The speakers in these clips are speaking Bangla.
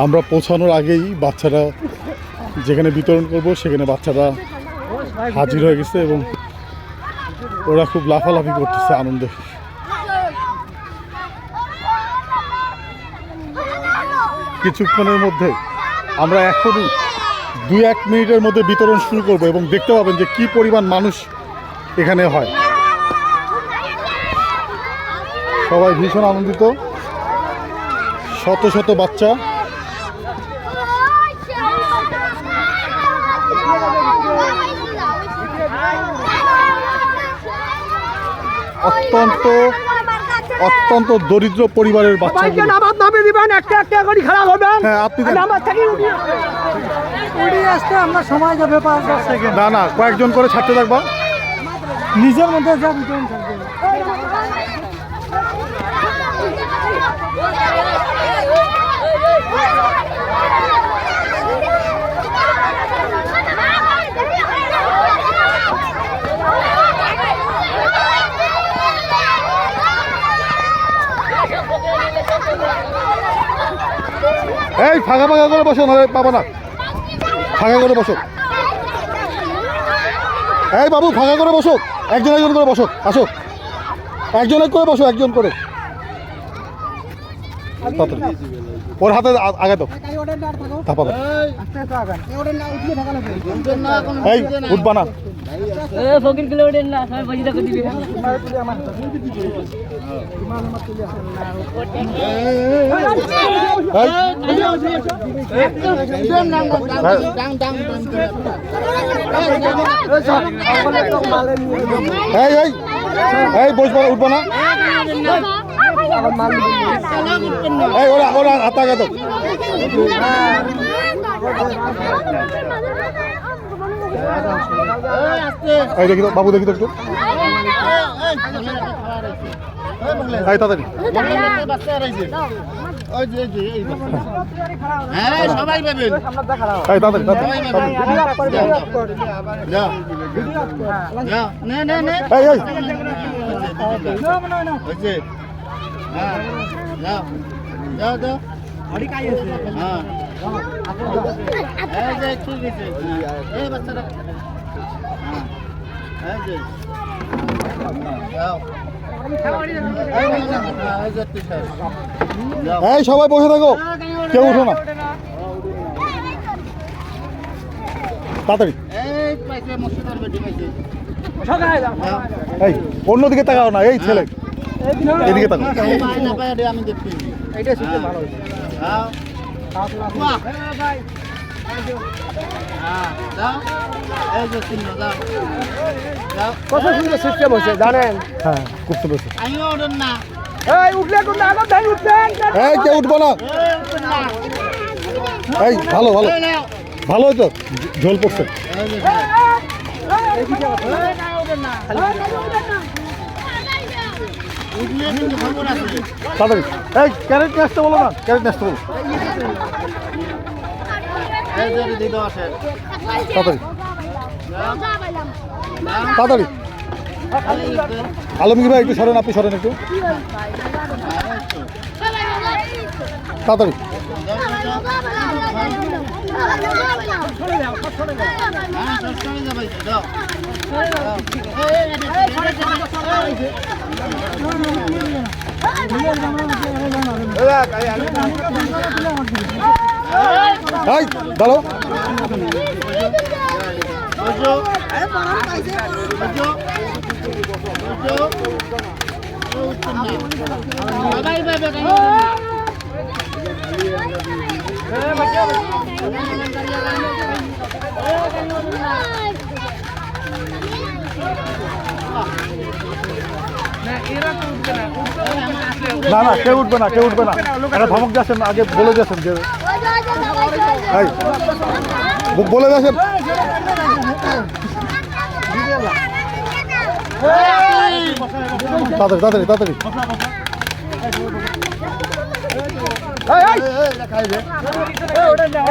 আমরা পৌঁছানোর আগেই বাচ্চারা যেখানে বিতরণ করব সেখানে বাচ্চারা হাজির হয়ে গেছে এবং ওরা খুব লাফালাফি করতেছে আনন্দে। কিছুক্ষণের মধ্যে আমরা এখনই 2-1 মিনিটের মধ্যে বিতরণ শুরু করব এবং দেখতে পাবেন যে কি পরিমাণ মানুষ এখানে হয়। সবাই ভীষণ আনন্দিত, শত শত বাচ্চা। অত্যন্ত দরিদ্র পরিবারের বাচ্চা। হ্যাঁ, আপনি আমরা সময় যাবে 5-10 সেকেন্ড। না কয়েকজন করে ছাড়তে থাকবা, নিজের মধ্যে যা বিতরণ থাকবে। এই ফাঁকা করে বসো, না পাবো না, ফাঁকা করে বসো। এই বাবু ফাঁকা করে বসো, একজন করে বসো, আসো একজন করে ওর হাতে আগে তো থাপা দাও। এই উঠবা না, এই বসবা, উঠবা না। এই ওরা হাত আগে তো। এই দেখি তো বাবু, দেখি তো একটু, এই তাড়াতাড়ি সবাই পাবেন, এই তাড়াতাড়ি এই এই এই সবাই বসে থাকো, কেউ উঠো না, তাড়াতাড়ি। এই অন্যদিকে তাকাও না, এই ছেলে এদিকে তাকাও। আমি দেখছি কত সুন্দর সিস্টেম হচ্ছে জানেন? হ্যাঁ, খুব সুন্দর। আমিও ওঠেন না, উঠলে কিন্তু আগে ভাই উঠবেন। এই কেউ উঠবো না। এই ভালো হয়তো ঝোল পড়ছে। তাড়াতাড়ি এই ক্যারেট নিয়ে আসতে বলো না, ক্যারেট নিয়ে আসতে বলো তাড়াতাড়ি। আলমগীর ভাই একটু সরেন, আপনি সরেন একটু তাড়াতাড়ি। এই দাঁড়ো, না কেউ উঠবে না, একটা ধমক যাচ্ছেন, আগে বলে যাচ্ছেন যে বলে যাচ্ছেন। তাড়াতাড়ি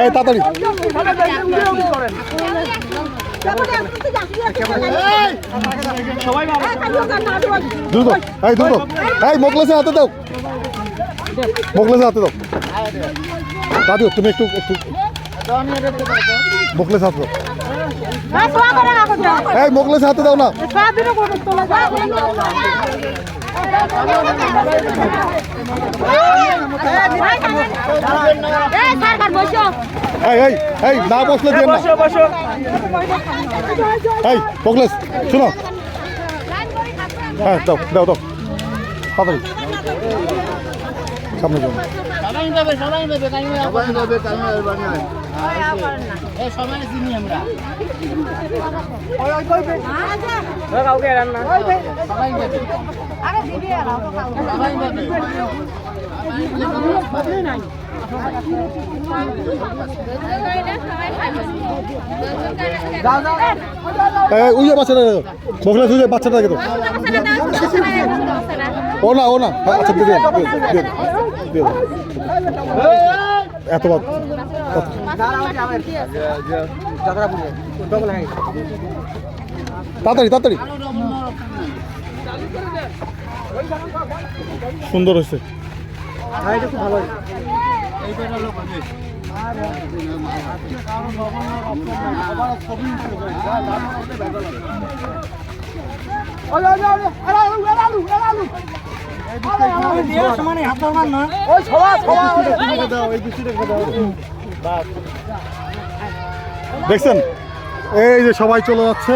এই তাড়াতাড়ি। দ্রুত এই মোকলেছে হাতে দাও। মোকলেস হাতে দাও দাদু তুমি একটু একটু মোকলেস হাতে দাও এই মোকলেস হাতে দাও না এই এই এই না বসলে দিয়ে না এই মোকলেস শুনো হ্যাঁ দাও দাও দাও তাড়াতাড়ি সামনে যাও সবাই দেবে সবাই চিনি আমরা সবাই দেবে ওই যে বাচ্চাটা মোকলেস ওই যে বাচ্চাটাকে দাও ও না আচ্ছা দিয়ে দিয়ে এত তাড়াতাড়ি তাড়াতাড়ি সুন্দর হয়েছে দেখছেন এই যে সবাই চলে যাচ্ছে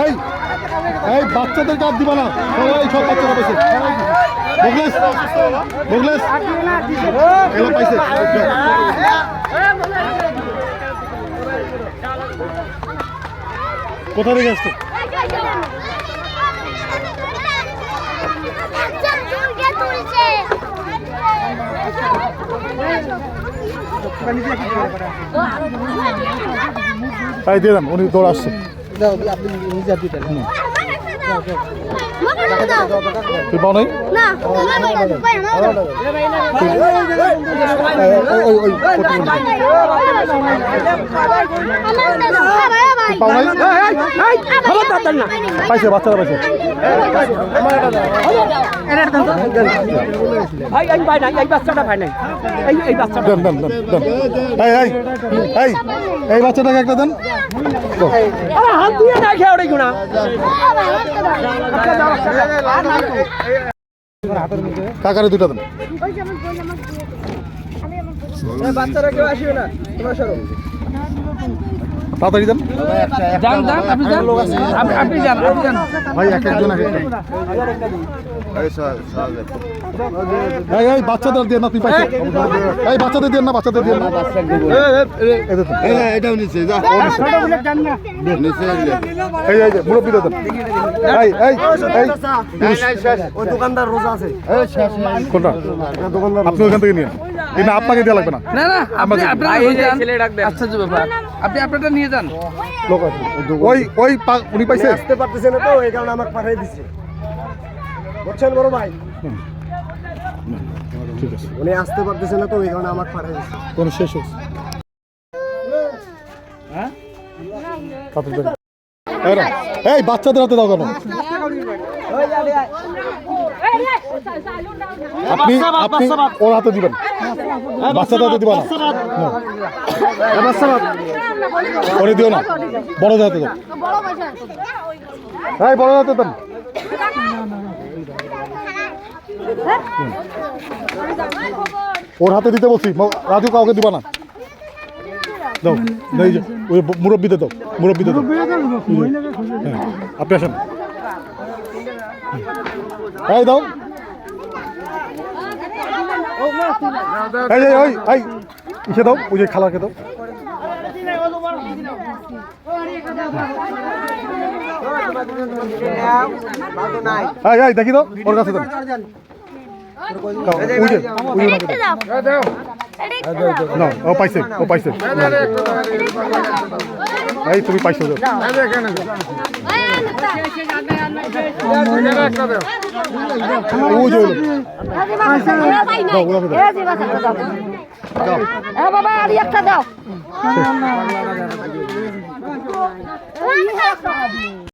এই এই বাচ্চাদের কাপ দিবা না সবাই সব বাচ্চারা পাইছে মোগলেস এলা পাইছে কোথা থেকে আসছো এই দিয়ে দেন উনি দৌড় আসছে তুই পাও নাই পাইছে বাচ্চারা পাইছে এই বাচ্চাটাকে একটা দেন কাকারে দুটা দেন বাচ্চারা কেউ আসবে না তোমরা সরো তাড়াতাড়ি দেন আপনি যান ভাই এক একজন এই বাচ্চাদের দিয়ে না তুই পাইছে এই বাচ্চাদের দিয়ে না এটাও নিচ্ছে এই যে মুরব্বী দেন ওই দোকানদার রোজা আছে কোনটা আপনি ওইখান থেকে নিয়ে না আপনাকে দেওয়া লাগবে না আপনি আপনারটা নিয়ে যান লোক আছে ওই উনি পাইছে আসতে পারতেছে না তো এই কারণে আমাকে পাঠিয়ে দিচ্ছে বুঝছেন বড় ভাই ঠিক আছে উনি আসতে পারতেছে না তো এই কারণে আমাকে পাঠিয়ে দিচ্ছে কোন শেষ হচ্ছে এই বাচ্চাদের হাতে দাও কেন আপনি আপনি ওর হাতে দিবেন বাচ্চাদের হাতে দিবা না ওরে দিও না বড়দের হাতে দাও এই বড় হাতে দেন ওর হাতে দিতে বলছি রাজু কাউকে দিবা না দাও এই যে ওই মুরব্বিতে দাও হ্যাঁ আপনি আসেন এই দাও এই ইসে দাও ওই যে খালাকে দাও এই দেখি দাও ওর কাছে দেন দাও, ওই যে, ওই যে একটা দাও একটা দাও না ও পাইছে এই তুমি পাইছো তো। ওই যে হলো। দাও, ওগুলোকে দাও। বাবা আর একটা দাও